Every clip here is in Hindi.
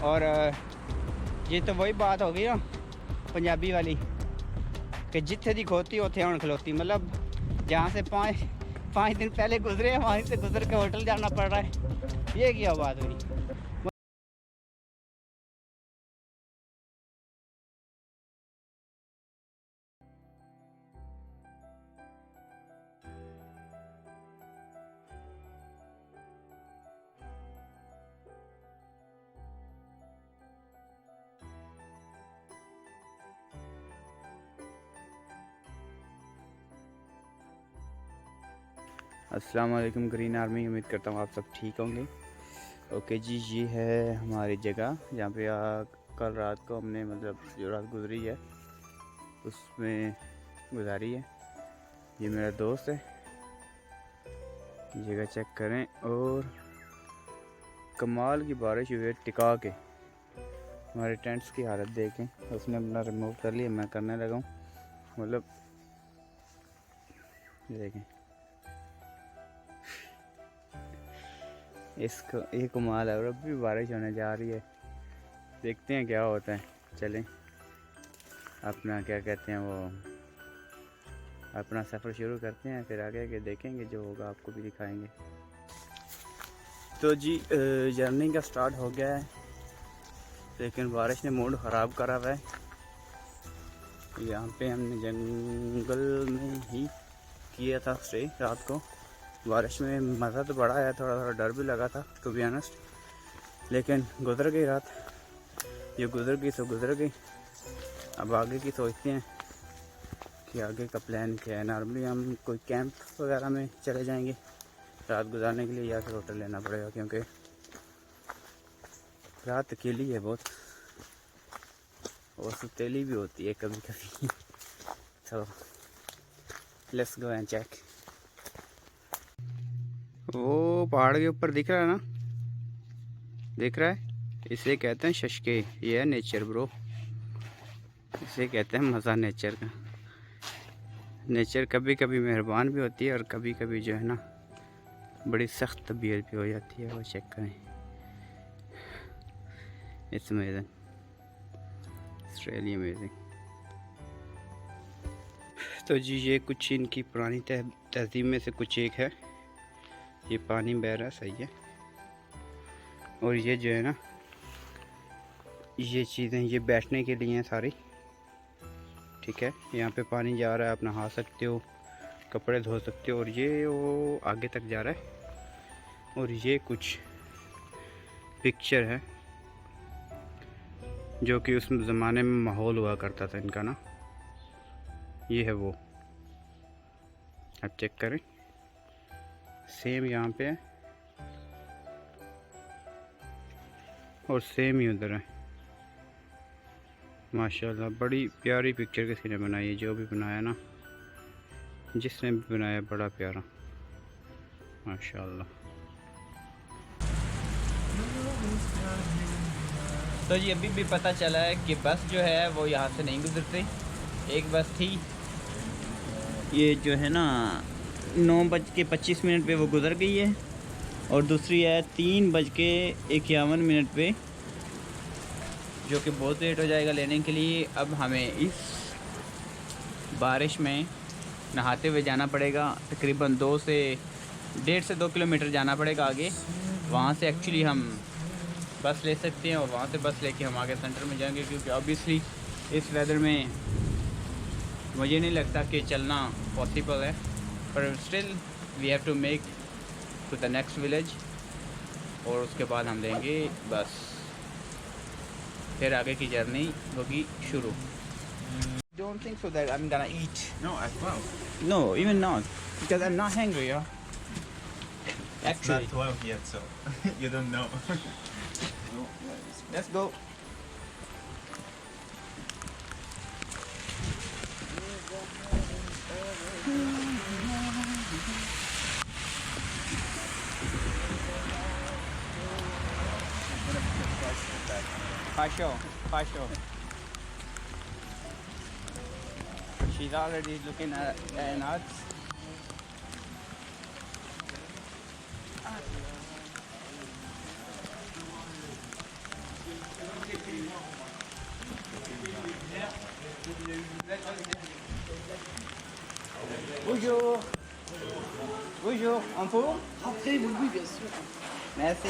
और ये तो वही बात हो गई ना पंजाबी वाली कि जिथे दी खोती उथे हुण खलोती। मतलब जहाँ से पाँच दिन पहले गुजरे हैं वहीं से गुजर के होटल जाना पड़ रहा है। ये क्या बात हुई। अस्सलाम वालेकुम ग्रीन आर्मी, उम्मीद करता हूँ आप सब ठीक होंगे। ओके जी, ये है हमारी जगह जहाँ पे कल रात को हमने मतलब जो रात गुजरी है उसमें गुजारी है। ये मेरा दोस्त है, जगह चेक करें। और कमाल की बारिश हुई है टिका के। हमारे टेंट्स की हालत देखें, उसने अपना रिमूव कर लिया, मैं करने लगा हूँ। मतलब देखें इसको, ये कमाल है। और अब भी बारिश होने जा रही है, देखते हैं क्या होता है। चलें अपना क्या कहते हैं वो अपना सफ़र शुरू करते हैं, फिर आगे के देखेंगे, जो होगा आपको भी दिखाएंगे। तो जी जर्नी का स्टार्ट हो गया है, लेकिन बारिश ने मूड ख़राब करा हुआ है। यहाँ पे हमने जंगल में ही किया था स्टे रात को। बारिश में मज़ा तो बड़ा आया, थोड़ा थोड़ा डर भी लगा था टू बी ऑनेस्ट, लेकिन गुजर गई रात। ये गुजर गई तो गुजर गई। अब आगे की सोचते हैं कि आगे का प्लान क्या है। नॉर्मली हम कोई कैंप वगैरह में चले जाएंगे रात गुजारने के लिए, या फिर होटल लेना पड़ेगा, क्योंकि रात अकेली है बहुत और सुतेली भी होती है कभी कभी। तो लेट्स गो एंड चेक। वो पहाड़ के ऊपर दिख रहा है ना, दिख रहा है, इसे कहते हैं शशके। ये है नेचर ब्रो, इसे कहते हैं मज़ा नेचर का। नेचर कभी कभी मेहरबान भी होती है और कभी कभी जो है ना बड़ी सख्त तबीयत भी हो जाती है। वो चेक करें, it's amazing, it's really amazing. तो जी ये कुछ इनकी पुरानी तहजीब में से कुछ एक है। ये पानी बह रहा है, सही है। और ये जो है ना, ये चीज़ें ये बैठने के लिए हैं सारी, ठीक है। यहाँ पे पानी जा रहा है, आप नहा सकते हो, कपड़े धो सकते हो। और ये वो आगे तक जा रहा है। और ये कुछ पिक्चर है जो कि उस ज़माने में माहौल हुआ करता था इनका ना, ये है वो, आप चेक करें। सेम यहाँ पे है और सेम ही उधर है। माशाल्लाह बड़ी प्यारी पिक्चर किसी ने बनाई है, जो भी बनाया ना, जिसने भी बनाया बड़ा प्यारा, माशाल्लाह। तो जी अभी भी पता चला है कि बस जो है वो यहाँ से नहीं गुजरती। एक बस थी, ये जो है ना 9:25 पे वो गुजर गई है, और दूसरी है 3:51 पे, जो कि बहुत लेट हो जाएगा लेने के लिए। अब हमें इस बारिश में नहाते हुए जाना पड़ेगा, तकरीबन 1.5 से 2 किलोमीटर जाना पड़ेगा आगे। वहाँ से एक्चुअली हम बस ले सकते हैं और वहाँ से बस लेके हम आगे सेंटर में जाएंगे, क्योंकि ऑब्वियसली इस वेदर में मुझे नहीं लगता कि चलना पॉसिबल है। पर still we have to make to the next village, और उसके बाद हम लेंगे बस, फिर आगे की जर्नी होगी शुरू। Don't think so that I'm gonna eat. No, as well. No, even not, because I'm not hungry, yeah. It's Actually, not 12 yet, so you don't know. let's go. For sure. She's already looking at us. Bonjour. Bonjour. Un pot? Après, oui, oui, bien sûr. Merci.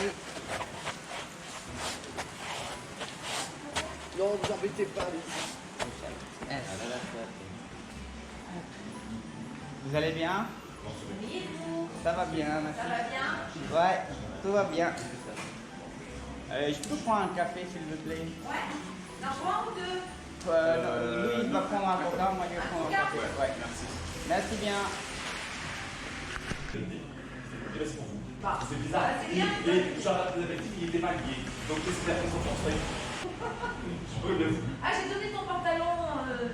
Non, vous embêtez pas, allez-y. Vous allez bien? Ça va bien, merci. Ça va bien? Ouais, tout va bien. Je peux prendre un café, s'il vous plaît? Ouais. Un point ou deux? Lui, il va prendre un coca, moi je vais prendre un café. Ouais. Merci bien. C'est bizarre. Et genre, vous avez dit qu'il était mal lié. Donc, qu'est-ce qu'il a fait son portrait? Ah, j'ai donné ton pantalon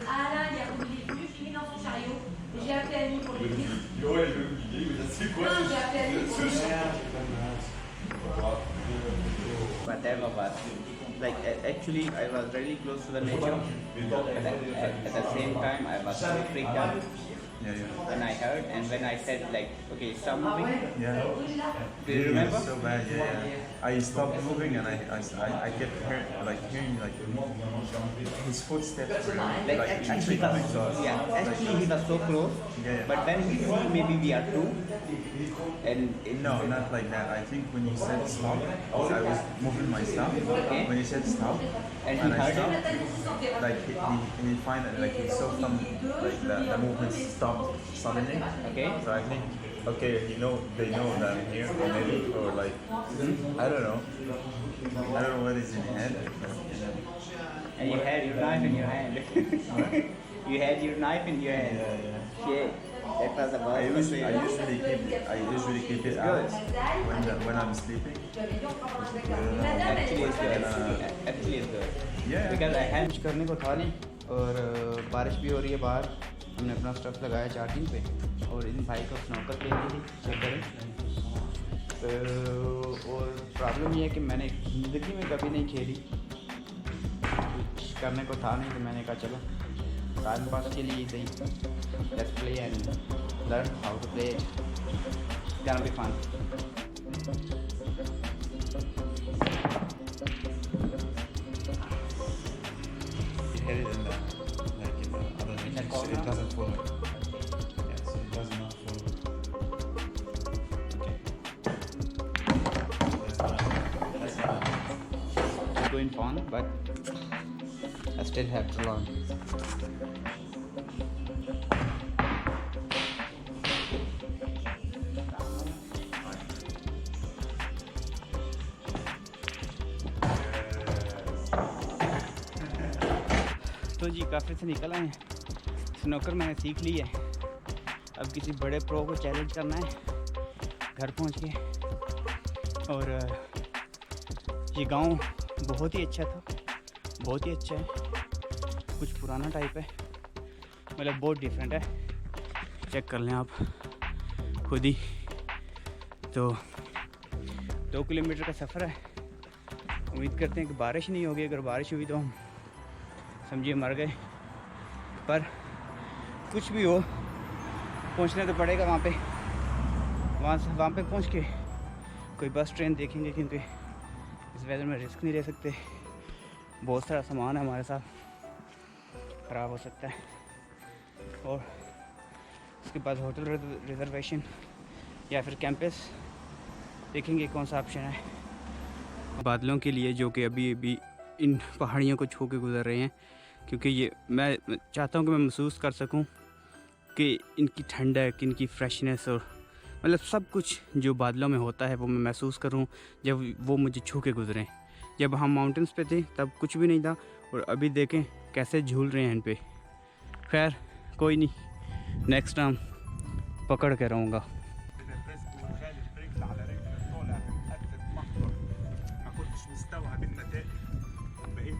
à Alain hier quand il est venu, je l'ai mis dans son chariot. Et j'ai appelé Annie pour lui dire. Ouais, le guidé, mais c'est quoi? Non, j'ai appelé Annie pour lui dire. Whatever, but like actually I was really close to the nature. At the same time I was so freaked out Yeah, yeah. when I heard and when I said like, okay, stop moving. Yeah. Do you remember? So bad, yeah. I stopped moving and I kept hearing like his footsteps. Like actually he coming was, to us. yeah, actually he was so close. Yeah. But when he see maybe we are two, and No, not like that. I think when you said stop, I was moving my stuff. Okay. When you said stop, And he and I heard stopped, like he finally like he saw some like the movement stopped suddenly. Okay. So I think okay, they know that I'm here or maybe or like I don't know. I don't know what is in your head. and you had your knife in your hand. You had your knife in your hand. Shit, that was the I worst. usually keep it out when I'm sleeping. Actually it's good. Actually it's good. Yeah. Because I had कुछ करने को था नहीं और बारिश भी हो रही है बाहर. हमने अपना स्टफ लगाया चार्जिंग पे और इन भाई को स्नॉकर ले ली थी चेक करें. तो और प्रॉब्लम ये है कि मैंने ज़िंदगी में कभी नहीं खेली, कुछ करने को था नहीं तो मैंने कहा चलो टाइम पास के लिए सही, let's play and learn how to play it, can be fun. Hit it in the like in the other corner? it doesn't follow. Yeah, so it does not follow. Okay. That's not. It's going fun, but I still have to learn. तो जी काफ़ी से निकल आए हैं. स्नोकर मैंने सीख ली है. अब किसी बड़े प्रो को चैलेंज करना है घर पहुंच के. और ये गांव बहुत ही अच्छा था, बहुत ही अच्छा है. कुछ पुराना टाइप है, मतलब बहुत डिफरेंट है. चेक कर लें आप खुद ही. तो 2 किलोमीटर का सफ़र है. उम्मीद करते हैं कि बारिश नहीं होगी. अगर बारिश हुई तो हम समझिए मर गए. पर कुछ भी हो पहुंचना तो पड़ेगा वहाँ पे. वहाँ पे पहुँच के कोई बस ट्रेन देखेंगे, क्योंकि इस वेदर में रिस्क नहीं ले सकते. बहुत सारा सामान है हमारे साथ, ख़राब हो सकता है. और उसके बाद होटल रिजर्वेशन या फिर कैंपस देखेंगे कौन सा ऑप्शन है. बादलों के लिए जो कि अभी इन पहाड़ियों को छू के गुजर रहे हैं, क्योंकि ये मैं चाहता हूँ कि मैं महसूस कर सकूँ कि इनकी ठंडक, इनकी फ्रेशनेस और मतलब सब कुछ जो बादलों में होता है वो मैं महसूस करूँ जब वो मुझे छू के गुजरें. जब हम माउंटेन्स पे थे तब कुछ भी नहीं था, और अभी देखें कैसे झूल रहे हैं इन पे. खैर कोई नहीं, नेक्स्ट टाइम पकड़ के रहूँगा.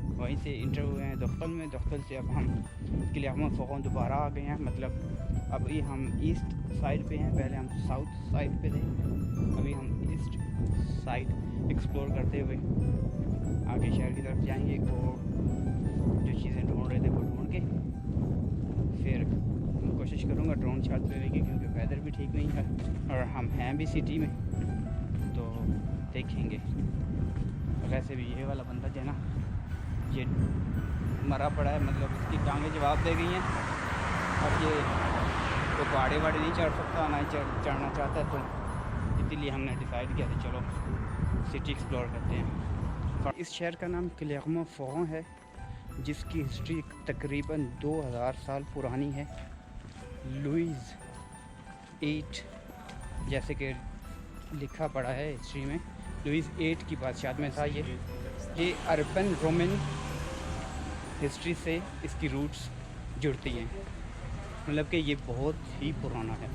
वहीं से इंटर हुए हैं दख्तल में। दख्तल से अब हम किले फ़ोगों दोबारा आ गए हैं, मतलब अभी हम ईस्ट साइड पे हैं, पहले हम साउथ साइड पे थे, अभी हम ईस्ट साइड एक्सप्लोर करते हुए आगे शहर की तरफ जाएंगे और जो चीज़ें ढूंढ रहे थे वो ढूंढ के फिर कोशिश करूँगा ड्रोन शॉट लेने की, क्योंकि वेदर भी ठीक नहीं है और हम हैं भी सिटी में, तो देखेंगे। वैसे भी ये वाला बंदा जो है ना, ये मरा पड़ा है, मतलब इसकी टांगें जवाब दे गई हैं। अब ये तो पहाड़े वाड़े नहीं चढ़ सकता, ना चढ़ना चाहता है, तो इसीलिए हमने डिसाइड किया था चलो सिटी एक्सप्लोर करते हैं। इस शहर का नाम किले फ़ोगों है, जिसकी हिस्ट्री तकरीबन 2000 साल पुरानी है। लुईस 8 जैसे कि लिखा पड़ा है हिस्ट्री में, लुईस 8 की बादशाह में था ये अर्बन रोमन हिस्ट्री से इसकी रूट्स जुड़ती हैं, मतलब कि ये बहुत ही पुराना है।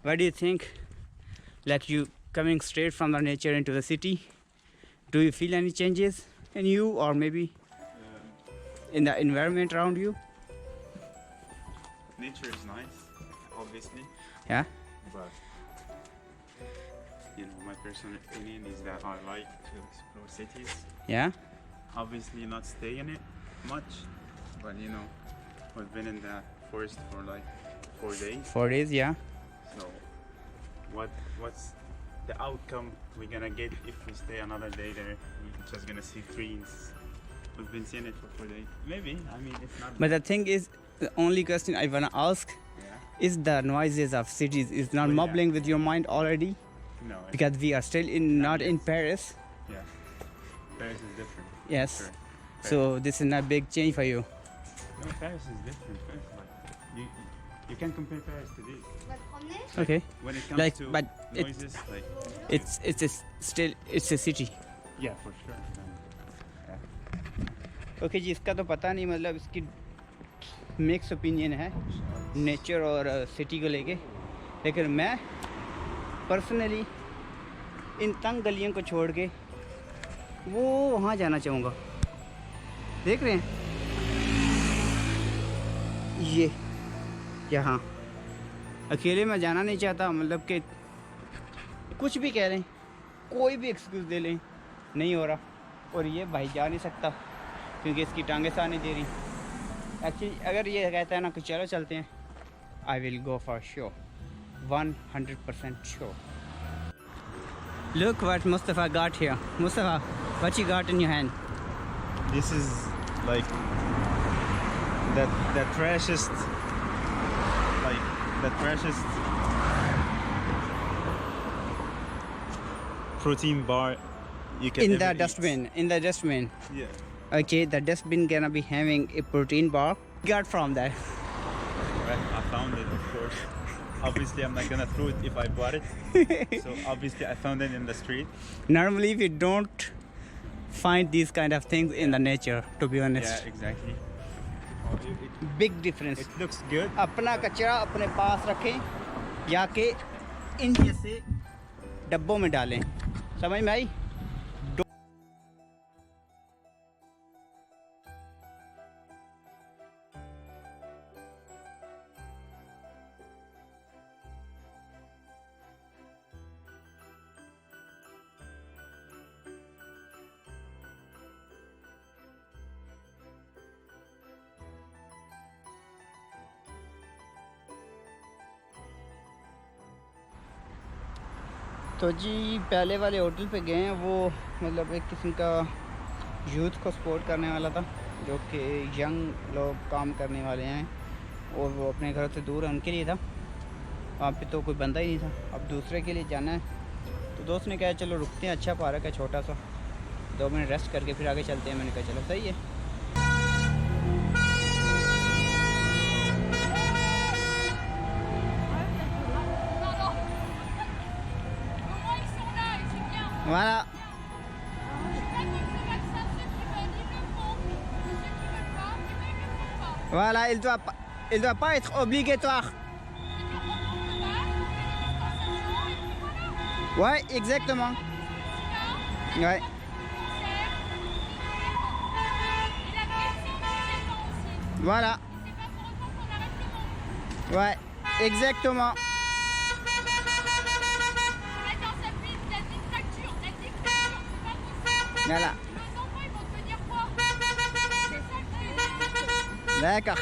What do you think? Like you coming straight from the nature into the city, do you feel any changes in you or maybe in the environment around you? Nature is nice, obviously, Yeah. but you know, my personal opinion is that I like to explore cities. Yeah. Obviously, not stay in it much, but you know, we've been in the forest for like 4 days. 4 days. Yeah. So, what's the outcome we're gonna get if we stay another day there? We're just gonna see trees. We've been seeing it for 4 days. Maybe. I mean, it's not. But the thing is, the only question I wanna ask Yeah. is the noises of cities is not Oh, yeah. mumbling with your mind already, No. because we are still in not in Paris. Yeah. Paris is different. Yes. Sure. So this is not big change for you. No, Paris is different. Paris, like, you can compare Paris to this. Okay. When it comes Like, to but it- noises, like it's a city. yeah, for sure. Okay जी, इसका तो पता नहीं, मतलब इसकी मिक्स ओपिनियन है नेचर और सिटी को लेके, लेकिन मैं पर्सनली इन तंग गलियों को छोड़ के वो वहाँ जाना चाहूँगा। देख रहे हैं ये यहाँ अकेले मैं जाना नहीं चाहता, मतलब कि कुछ भी कह लें, कोई भी एक्सक्यूज़ दे लें, नहीं हो रहा। और ये भाई जा नहीं सकता क्योंकि इसकी टांगें साथ नहीं दे रही। एक्चुअली अगर ये कहता है ना कि चलो चलते हैं, I will go for sure, 100% sure. Look what Mustafa got here. Mustafa, what you got in your hand? This is like the trashiest, protein bar you can In ever the eat. dustbin. In the dustbin. Yeah. Okay, the dustbin gonna be having a protein bar. Got from that. Right, I found it, of course. Obviously, I'm not gonna throw it if I bought it. So obviously, I found it in the street. Normally we don't find these kind of things in the nature, to be honest. Yeah, exactly. Big difference. It looks good. अपना कचरा अपने पास रखें या कि इन जैसे डब्बों में डालें, समझ में आई? तो जी पहले वाले होटल पे गए हैं, वो मतलब एक किस्म का यूथ को सपोर्ट करने वाला था, जो कि यंग लोग काम करने वाले हैं और वो अपने घर से दूर है, उनके लिए था। वहाँ पे तो कोई बंदा ही नहीं था। अब दूसरे के लिए जाना है, तो दोस्त ने कहा चलो रुकते हैं, अच्छा पार्क है छोटा सा, 2 मिनट रेस्ट करके फिर आगे चलते हैं। मैंने कहा चलो सही है। Voilà. Voilà, il doit pas être obligatoire. Ouais, exactement. Ouais. Voilà. Ouais, exactement. Voilà. D'accord.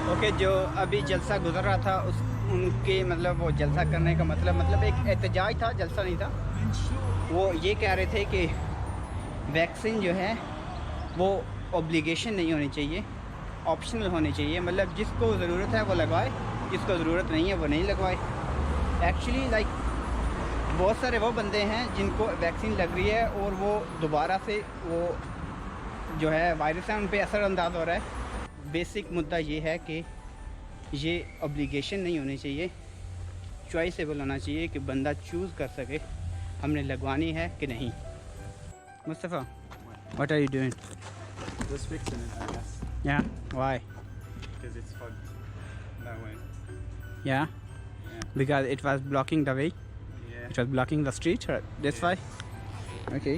Okay, जो अभी जलसा गुजर रहा था उस उनके मतलब वो जलसा करने का मतलब एक एहतजाज था, जलसा नहीं था। वो ये कह रहे थे कि वैक्सीन जो है वो ऑब्लिगेशन नहीं होनी चाहिए, ऑप्शनल होनी चाहिए। मतलब जिसको ज़रूरत है वो लगवाए, जिसको ज़रूरत नहीं है वो नहीं लगवाए। एक्चुअली लाइक बहुत सारे वो बंदे हैं जिनको वैक्सीन लग रही है और वो दोबारा से वो जो है वायरस है उन पर असरअंदाज हो रहा है। बेसिक मुद्दा ये है कि ये ऑब्लिगेशन नहीं होनी चाहिए, चॉइसेबल होना चाहिए कि बंदा चूज़ कर सके हमने लगवानी है कि नहीं। Mustafa, what are you doing? Just fixing it, I guess. Yeah why? Because it's fogged that way. या because it was blocking the way, Yeah. it was blocking the street, that's why. Okay,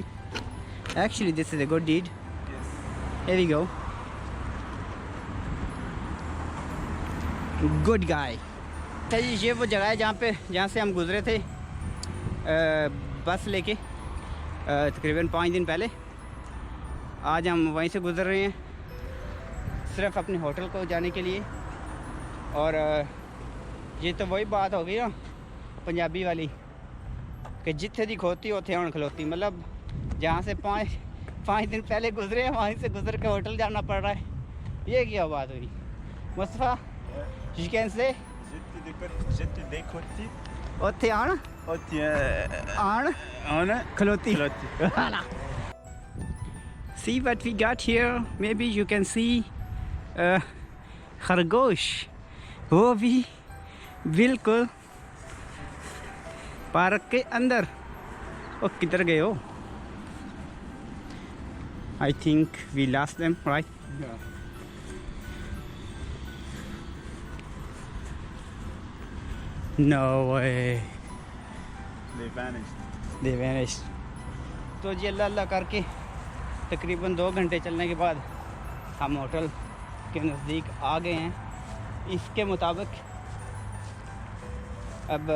actually this is a good deed. Yes. Here we go. Good guy. ये वो जगह है जहाँ से हम गुज़रे थे बस लेके तकरीबन 5 दिन पहले। आज हम वहीं से गुज़र रहे हैं सिर्फ अपने होटल को जाने के लिए। और ये तो वही बात हो गई ना पंजाबी वाली कि जिथे दी खोती उथे हुण खलोती। मतलब जहाँ से पाँच दिन पहले गुज़रे हैं वहीं से गुज़र के होटल जाना पड़ रहा है। ये क्या बात हुई Mustafa? You can say J'étais décoté. ਉੱਥੇ ਆਣ ਖਲੋਤੀ। Voilà. See what we got here. Maybe you can see खरगोश। वो भी बिल्कुल पार्क के अंदर। ओ किधर गए हो? I think we lost them, right? Yeah. No way. They vanished. They vanished. तो जी अल्लाह अल्लाह करके तकरीबन 2 घंटे चलने के बाद हम होटल के नज़दीक आ गए हैं। इसके मुताबिक अब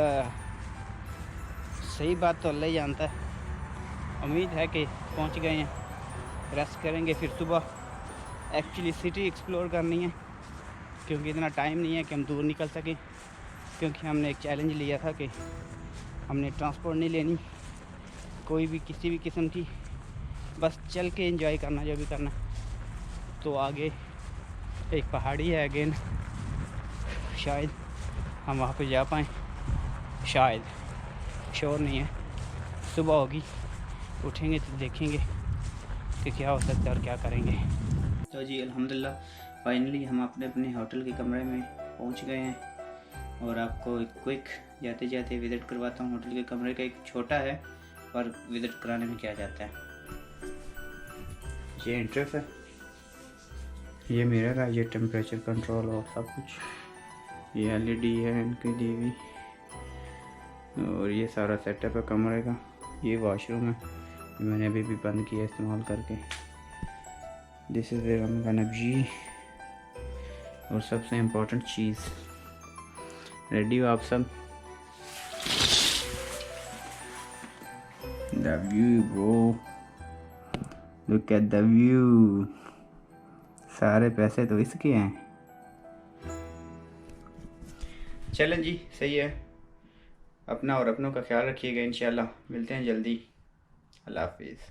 सही बात तो अल्लाह ही जानता है। उम्मीद है कि पहुंच गए हैं, रेस्ट करेंगे फिर सुबह। एक्चुअली सिटी एक्सप्लोर करनी है क्योंकि इतना टाइम नहीं है कि हम दूर निकल सकें। क्योंकि हमने एक चैलेंज लिया था कि हमने ट्रांसपोर्ट नहीं लेनी कोई भी किसी भी किस्म की, बस चल के एंजॉय करना जो भी करना। तो आगे एक पहाड़ी है अगेन, शायद हम वहाँ पे जा पाएँ, शायद, श्योर नहीं है। सुबह होगी, उठेंगे तो देखेंगे कि क्या हो सकता है और क्या करेंगे। तो जी अल्हम्दुलिल्लाह फाइनली हम अपने होटल के कमरे में पहुँच गए हैं। और आपको एक क्विक जाते जाते विज़िट करवाता हूँ होटल के कमरे का। एक छोटा है पर विज़िट कराने में क्या जाता है। ये एंट्रेंस है, ये मिरर है, ये टेम्परेचर कंट्रोल और सब कुछ। ये एलईडी है इनकी दी हुई और ये सारा सेटअप है कमरे का। ये वॉशरूम है, मैंने अभी भी बंद किया इस्तेमाल करके। दिस इज़ रमजानबजी। और सबसे इम्पोर्टेंट चीज़, रेडी हो आप सब? The view bro, look at the view. सारे पैसे तो इसके हैं। चलें जी, सही है। अपना और अपनों का ख्याल रखिएगा। इंशाल्लाह मिलते हैं जल्दी। अल्लाह हाफिज़।